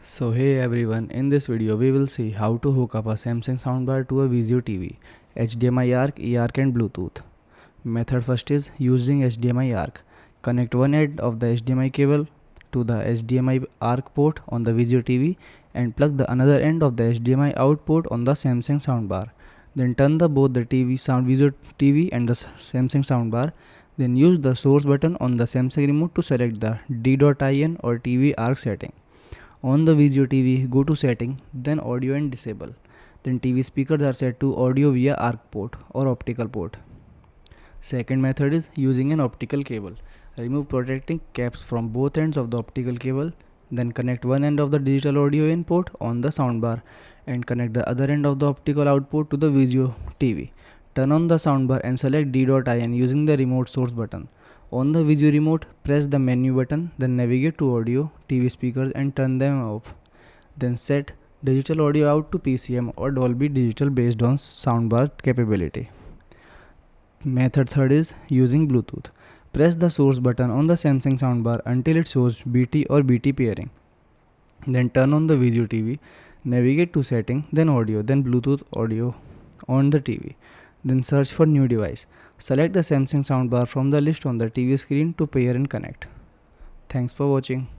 So hey everyone, in this video we will see how to hook up a Samsung soundbar to a Vizio TV, HDMI ARC, eARC and Bluetooth. Method first is using HDMI ARC. Connect one end of the HDMI cable to the HDMI ARC port on the Vizio TV and plug the another end of the HDMI out port on the Samsung soundbar. Then turn both the Vizio TV and the Samsung soundbar. Then use the source button on the Samsung remote to select the D.IN or TV ARC setting. On the Vizio TV, go to setting, then audio and disable. Then TV speakers are set to audio via ARC port or optical port. Second method is using an optical cable. Remove protecting caps from both ends of the optical cable. Then connect one end of the digital audio in port on the soundbar and connect the other end of the optical output to the Vizio TV. Turn on the soundbar and select D.IN using the remote source button. On the Vizio remote, press the menu button, then navigate to audio, TV speakers and turn them off. Then set digital audio out to PCM or Dolby Digital based on soundbar capability. Method third is using Bluetooth. Press the source button on the Samsung soundbar until it shows BT or BT pairing. Then turn on the Vizio TV, navigate to setting, then audio, then Bluetooth audio on the TV. Then search for new device. Select the Samsung soundbar from the list on the TV screen to pair and connect. Thanks for watching.